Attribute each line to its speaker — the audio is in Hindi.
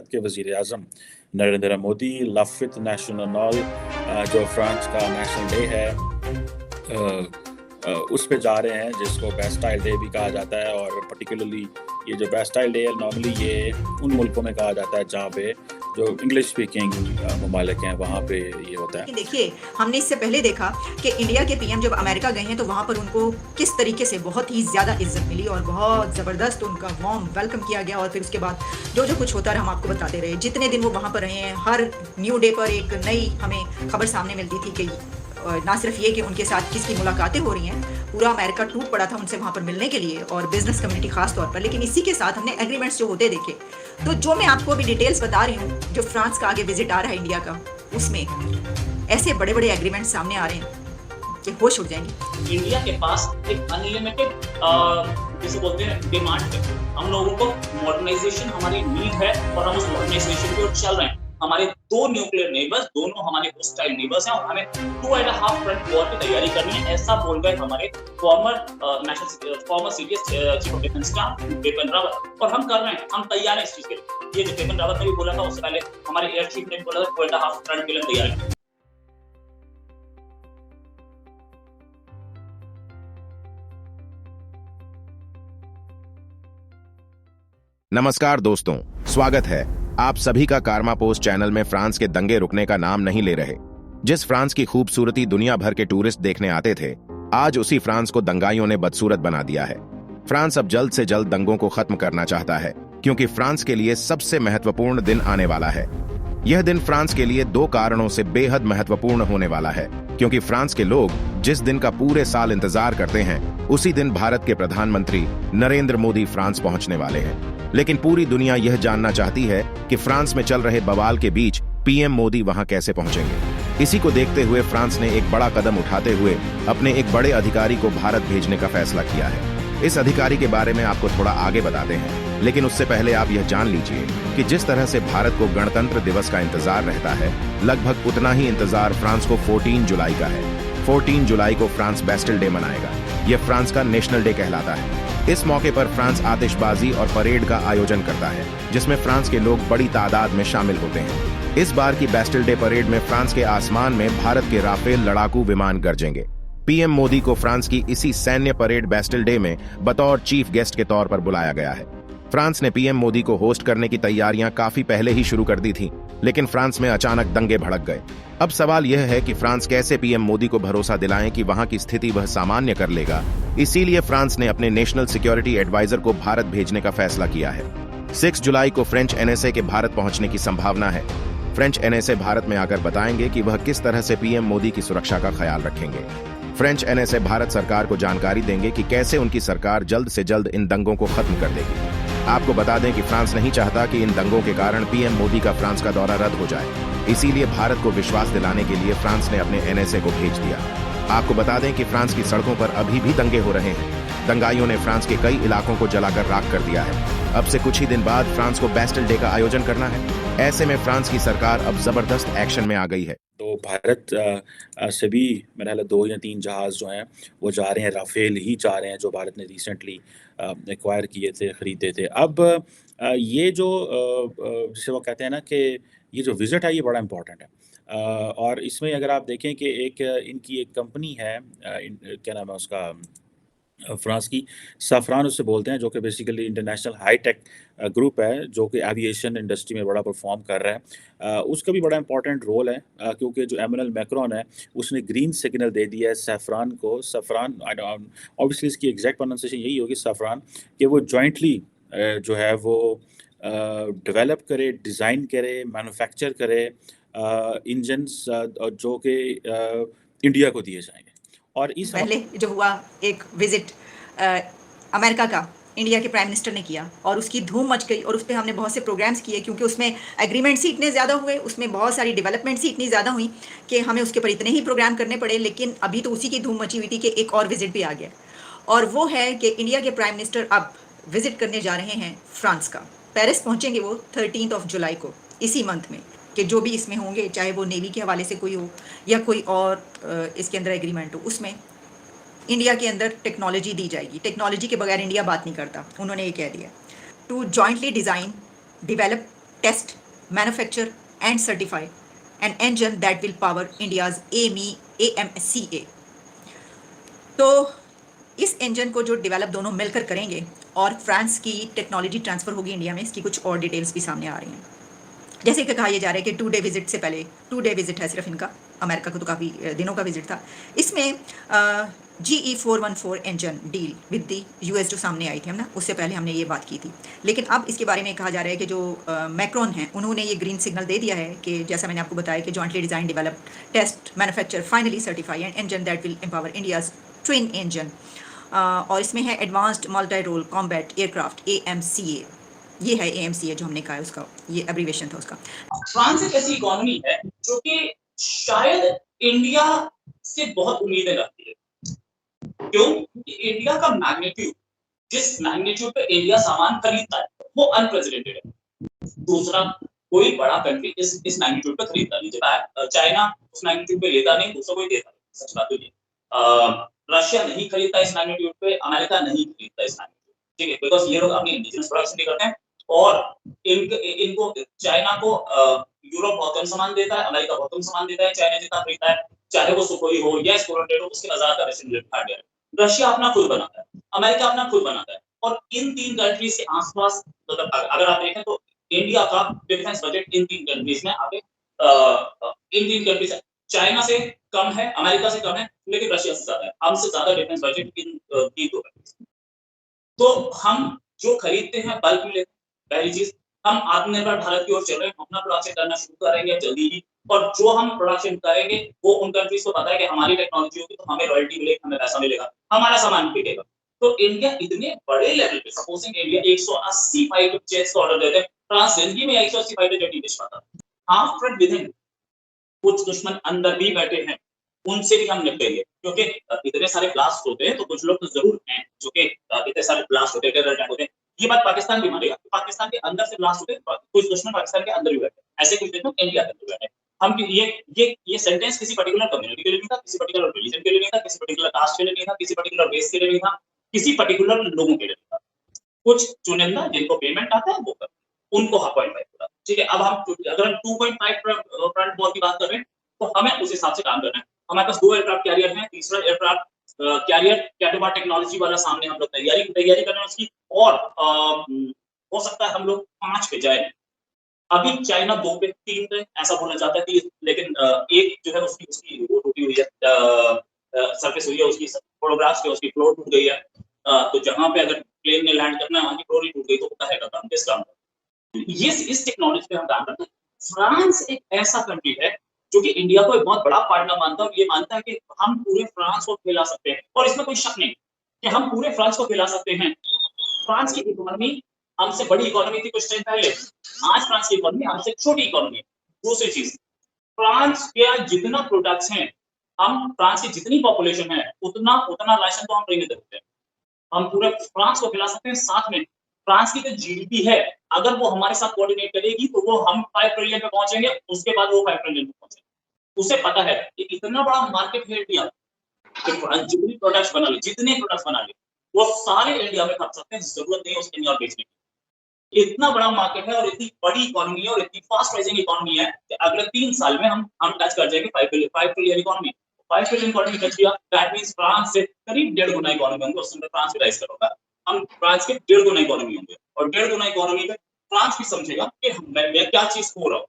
Speaker 1: भारत के वज़ीर आज़म नरेंद्र मोदी लफ़ित नेशनल जो फ्रांस का नेशनल डे है उस पे जा रहे हैं, जिसको बैस्टाइल डे भी कहा जाता है। और पर्टिकुलरली ये जो बैस्टाइल डे है नॉर्मली ये उन मुल्कों में कहा जाता है जहाँ पे जो इंग्लिश स्पीकिंग ममालिक हैं वहाँ पे ये होता है।
Speaker 2: देखिए, हमने इससे पहले देखा कि इंडिया के पीएम जब अमेरिका गए हैं तो वहाँ पर उनको किस तरीके से बहुत ही ज़्यादा इज्जत मिली और बहुत ज़बरदस्त उनका वार्म वेलकम किया गया। और फिर उसके बाद जो जो कुछ होता रहा हम आपको बताते रहे। जितने दिन वो वहाँ पर रहे हैं, हर न्यू डे पर एक नई हमें खबर सामने मिलती थी कि ना सिर्फ ये कि उनके साथ किसकी मुलाकातें हो रही हैं, पूरा अमेरिका टूट पड़ा था उनसे वहाँ पर मिलने के लिए और बिजनेस कम्युनिटी खास तौर पर। लेकिन इसी के साथ हमने एग्रीमेंट्स जो होते देखे। तो जो मैं आपको अभी डिटेल्स बता रही हूँ, जो फ्रांस का आगे विजिट आ रहा है इंडिया का, उसमें ऐसे बड़े बड़े एग्रीमेंट सामने आ रहे हैं कि होश उड़ जाएंगे।
Speaker 3: इंडिया के पास एक अनलिमिटेड जिसे बोलते हैं डिमांड है। हम लोगों को मॉडर्नाइजेशन हमारी नीड है और हम उस मॉडर्नाइजेशन की ओर चल रहे हैं। हमारे 2 न्यूक्लियर नेबर्स, दोनों हमारे होस्टाइल नेबर्स हैं और हमें 2.5 फ्रंट वॉर की तैयारी करनी है, ऐसा बोल गए हमारे farmer CDS chief of defence staff Bipin Rawat. और हम कर रहे हैं, हम तैयार हैं इस चीज के लिए। ये जो बिपिन रावत ने भी बोला था, उससे पहले हमारे एयर चीफ ने बोला था 2.5 फ्रंट के लिए तैयार है।
Speaker 4: नमस्कार दोस्तों, स्वागत है आप सभी का कारमा पोस्ट चैनल में। फ्रांस के दंगे रुकने का नाम नहीं ले रहे। जिस फ्रांस की खूबसूरती दुनिया भर के टूरिस्ट देखने आते थे, आज उसी फ्रांस को दंगाइयों ने बदसूरत बना दिया है। फ्रांस अब जल्द से जल्द दंगों को खत्म करना चाहता है, क्योंकि फ्रांस के लिए सबसे महत्वपूर्ण दिन आने वाला है। यह दिन फ्रांस के लिए 2 कारणों से बेहद महत्वपूर्ण होने वाला है, क्योंकि फ्रांस के लोग जिस दिन का पूरे साल इंतजार करते हैं, उसी दिन भारत के प्रधानमंत्री नरेंद्र मोदी फ्रांस पहुंचने वाले हैं। लेकिन पूरी दुनिया यह जानना चाहती है कि फ्रांस में चल रहे बवाल के बीच पीएम मोदी वहां कैसे पहुंचेंगे। इसी को देखते हुए फ्रांस ने एक बड़ा कदम उठाते हुए अपने एक बड़े अधिकारी को भारत भेजने का फैसला किया है। इस अधिकारी के बारे में आपको थोड़ा आगे बताते हैं, लेकिन उससे पहले आप यह जान लीजिए कि जिस तरह से भारत को गणतंत्र दिवस का इंतजार रहता है, लगभग उतना ही इंतजार फ्रांस को 14 जुलाई का है। 14 जुलाई को फ्रांस बैस्टिल डे मनाएगा। यह फ्रांस का नेशनल डे कहलाता है। इस मौके पर फ्रांस आतिशबाजी और परेड का आयोजन करता है, जिसमें फ्रांस के लोग बड़ी तादाद में शामिल होते हैं। इस बार की बैस्टिल डे परेड में फ्रांस के आसमान में भारत के राफेल लड़ाकू विमान गरजेंगे। पीएम मोदी को फ्रांस की इसी सैन्य परेड बैस्टिल डे में बतौर चीफ गेस्ट के तौर पर बुलाया गया है। फ्रांस ने पीएम मोदी को होस्ट करने की तैयारियां काफी पहले ही शुरू कर दी थी, लेकिन फ्रांस में अचानक दंगे भड़क गए। अब सवाल यह है कि फ्रांस कैसे पीएम मोदी को भरोसा दिलाएं कि वहां की स्थिति वह सामान्य कर लेगा। इसीलिए फ्रांस ने अपने नेशनल सिक्योरिटी एडवाइजर को भारत भेजने का फैसला किया है। 6 जुलाई को फ्रेंच एनएसए के भारत पहुंचने की संभावना है। फ्रेंच एनएसए भारत में आकर बताएंगे कि वह किस तरह से पीएम मोदी की सुरक्षा का ख्याल रखेंगे। फ्रेंच एनएसए भारत सरकार को जानकारी देंगे कि कैसे उनकी सरकार जल्द से जल्द इन दंगों को खत्म कर देगी। आपको बता दें कि फ्रांस नहीं चाहता कि इन दंगों के कारण पीएम मोदी का फ्रांस का दौरा रद्द हो जाए। इसीलिए भारत को विश्वास दिलाने के लिए फ्रांस ने अपने एनएसए को भेज दिया। आपको बता दें कि फ्रांस की सड़कों पर अभी भी दंगे हो रहे हैं। दंगाइयों ने फ्रांस के कई इलाकों को जलाकर राख कर दिया है। अब से कुछ ही दिन बाद फ्रांस को बैस्टिल डे का आयोजन करना है। ऐसे में फ्रांस की सरकार अब जबरदस्त एक्शन में आ गई है।
Speaker 1: तो भारत से भी मेरा ख्याल 2 या 3 जहाज़ जो हैं वो जा रहे हैं, राफेल ही जा रहे हैं जो भारत ने रिसेंटली एक्वायर किए थे, ख़रीदे थे। अब ये जो जिसे वो कहते हैं ना कि ये जो विज़िट है ये बड़ा इम्पोर्टेंट है। और इसमें अगर आप देखें कि एक इनकी एक कंपनी है, क्या नाम है उसका, फ्रांस की सफ़रान उसे बोलते हैं, जो कि बेसिकली इंटरनेशनल हाई-टेक ग्रुप है, जो कि एविएशन इंडस्ट्री में बड़ा परफ़ॉर्म कर रहा है। उसका भी बड़ा इम्पोर्टेंट रोल है, क्योंकि जो इमैनुअल मैक्रोन है, उसने ग्रीन सिग्नल दे दिया है सफ़रान को। सफ़रान ऑब्वियसली इसकी एग्ज़ैक्ट प्रोनंसिएशन यही होगी सफ़रान, कि वो जॉइंटली जो है वो डेवलप करे, डिज़ाइन करे, मैन्युफैक्चर करे इंजन्स जो कि इंडिया को दिए जाएँगे। और इस
Speaker 2: पहले जो हुआ एक विजिट अमेरिका का इंडिया के प्राइम मिनिस्टर ने किया और उसकी धूम मच गई और उस पर हमने बहुत से प्रोग्राम्स किए, क्योंकि उसमें एग्रीमेंट्स ही इतने ज़्यादा हुए, उसमें बहुत सारी डेवलपमेंट्स ही इतनी ज़्यादा हुई कि हमें उसके ऊपर इतने ही प्रोग्राम करने पड़े। लेकिन अभी तो उसी की धूम मची हुई थी कि एक और विजिट भी आ गया, और वो है कि इंडिया के प्राइम मिनिस्टर अब विजिट करने जा रहे हैं फ्रांस का। पेरिस पहुँचेंगे वो 13 जुलाई को, इसी मंथ में, कि जो भी इसमें होंगे, चाहे वो नेवी के हवाले से कोई हो या कोई और इसके अंदर एग्रीमेंट हो, उसमें इंडिया के अंदर टेक्नोलॉजी दी जाएगी। टेक्नोलॉजी के बगैर इंडिया बात नहीं करता, उन्होंने ये कह दिया। To jointly design, develop test, manufacture and certify an engine that will power India's AMCA. तो इस इंजन को जो डेवलप दोनों मिलकर करेंगे और फ्रांस की टेक्नोलॉजी ट्रांसफ़र होगी इंडिया में, इसकी कुछ और डिटेल्स भी सामने आ रही हैं। जैसे कि कहा यह जा रहा है कि 2 डे विजिट से पहले, 2 डे विजिट है सिर्फ इनका, अमेरिका को तो काफ़ी दिनों का विजिट था। इसमें GE 414 engine deal with the US जो सामने आई थी हम ना, उससे पहले हमने ये बात की थी। लेकिन अब इसके बारे में कहा जा रहा है कि जो मैक्रोन हैं उन्होंने ये ग्रीन सिग्नल दे दिया है कि जैसा मैंने आपको बताया कि jointly design, develop, test, manufacture, finally certify an engine that will empower India's twin engine. और इसमें है advanced multi role combat aircraft AMCA। ये है AMCA जो हमने कहा है, उसका ये एब्रीवेशन था उसका।
Speaker 3: फ्रांस एक ऐसी इकोनॉमी है जो कि शायद इंडिया से बहुत उम्मीदें रखती है। क्यों? क्योंकि इंडिया का मैग्नीट्यूड, जिस मैग्नीट्यूड पे इंडिया सामान खरीदता है, वो अनप्रेसिडेंटेड है। दूसरा कोई बड़ा कंट्री इस मैग्नीट्यूड पे खरीदता नहीं। चाइना उस मैग्नीट्यूड पे लेता नहीं, दूसरा कोई देता नहीं। सच बात तो ये। रशिया नहीं खरीदता इस मैग्नीट्यूड पे, अमेरिका नहीं खरीदता इस मैग्नीट्यूड, ठीक है, बिकॉज ये लोग अपनी इंडिजिनस प्रोडक्शन नहीं करते हैं। और इनको चाइना को यूरोप बहुत कम सामान देता है, अमेरिका बहुत कम सामान देता है, चाइना जितना खरीदता है, चाहे वो सुखोई हो या स्कोरोटेड हो, उसके हजार का रेसिडेंट हार्डवेयर। रशिया अपना खुद बनाता है, अमेरिका अपना खुद बनाता है। और इन 3 कंट्रीज के आसपास, मतलब अगर आप देखें तो इंडिया का डिफेंस बजट इन 3 कंट्रीज में आगे इन 3 कंट्रीज चाइना से कम है, अमेरिका से कम है, लेकिन रशिया से ज्यादा है। हमसे ज्यादा डिफेंस बजट इन 3 कंट्रीज। तो हम जो खरीदते हैं बल्क में लेते हैं। पहली चीज, हम आत्मनिर्भर भारत की ओर चल रहे हैं, अपना प्रोडक्शन करना शुरू करेंगे जल्दी ही। और जो हम प्रोडक्शन करेंगे वो उन कंट्रीज को पता है कि हमारी टेक्नोलॉजी होगी तो हमें रॉयल्टी मिलेगी, हमें पैसा मिलेगा, हमारा सामान बिकेगा। तो इंडिया इतने बड़े लेवल पे, सपोजिंग इंडिया 180 फाइटर जेट्स का ऑर्डर देते हैं, फ्रांस जिंदगी में 180 फाइटर जेट नहीं बेच पाता। हाफ फ्रंट विद इन, कुछ दुश्मन अंदर भी बैठे हैं, उनसे भी हम निपटेंगे। क्योंकि इतने सारे ब्लास्ट होते हैं तो कुछ लोग तो जरूर हैं जो कि इतने सारे ब्लास्ट होते हैं, टेरर अटैक होते हैं, ये बात पाकिस्तान भी मानेगा। पाकिस्तान के अंदर से ब्लास्ट होते हैं, कुछ दुश्मन पाकिस्तान के अंदर भी बैठे, ऐसे कुछ दुश्मन इंडिया के अंदर बैठे। हम ये सेंटेंस किसी पर्टिकुलर कम्युनिटी के लिए नहीं था, किसी पर्टिकुलर रिलीजन के लिए नहीं था, किसी पर्टिकुलर कास्ट के लिए नहीं था, किसी पर्टिकुलर रेस के लिए नहीं था, किसी पर्टिकुलर लोगों के लिए नहीं था। कुछ चुनिंदा जिनको पेमेंट आता है वो कर, उनको 0.5 पूरा, ठीक है। अब हम अगर हम 2.5 फ्रंट वॉर की बात कर रहे हैं तो हमें उस हिसाब से काम करना है। हमारे पास 2 एयरक्राफ्ट कैरियर हैं, तीसरा एयरक्राफ्ट कैरियर कैटोपा टेक्नोलॉजी वाला सामने हम लोग तैयारी कर रहे हैं उसकी। और हो सकता है हम लोग 5 पे जाए। अभी चाइना 2 पे 3 पे ऐसा बोला जाता है कि, लेकिन एक जो है उसकी वो टूटी हुई है, सरफेस हुई है उसकी, फोटोग्राफ्स पे उसकी फ्लोर टूट गई है। तो जहां पे अगर प्लेन ने लैंड करना है वहां की फ्लोर ही टूट गई तो होता है काम, किस काम का। ये इस टेक्नोलॉजी पे हम काम करते हैं। फ्रांस एक ऐसा कंट्री है जो कि इंडिया को एक बहुत बड़ा पार्टनर मानता है और ये मानता है कि हम पूरे फ्रांस को खिला सकते हैं। और इसमें कोई शक नहीं कि हम पूरे फ्रांस को खिला सकते हैं। फ्रांस की इकोनॉमी हमसे बड़ी इकोनॉमी थी कुछ टाइम पहले, आज फ्रांस की इकोनॉमी हमसे छोटी इकोनॉमी है। दूसरी चीज, फ्रांस के जितना प्रोडक्ट्स हैं, हम फ्रांस की जितनी पॉपुलेशन है उतना राशन तो हम फ्री में देते हैं, हम पूरे फ्रांस को खिला सकते हैं। साथ में फ्रांस की जो जीडीपी है, अगर वो हमारे साथ कोऑर्डिनेट करेगी तो वो हम 5 ट्रिलियन पे पहुंचेंगे, उसके बाद वो 5 ट्रिलियन पे पहुंचेंगे। उसे पता है कि इतना बड़ा मार्केट है इंडिया कि फ्रांस जितने प्रोडक्ट्स बना ले वो सारे इंडिया में खप सकते हैं, जरूरत नहीं है उसके और बेचने की। इतना बड़ा मार्केट है और इतनी बड़ी इकोनॉमी है और इतनी फास्ट राइजिंग इकोनॉमी है कि अगले 3 साल में हम टच कर जाएंगे 5 trillion economy. 5 trillion economy touch किया, दैट मींस फ्रांस से करीब 1.5 गुना इकोनॉमी होंगे। उस समय फ्रांस भी राइज करेगा, हम फ्रांस के 1.5 गुना इकोनॉमी होंगे। और 1.5 गुना इकोनॉमी पे फ्रांस भी समझेगा कि मैं क्या चीज खो रहा हूँ,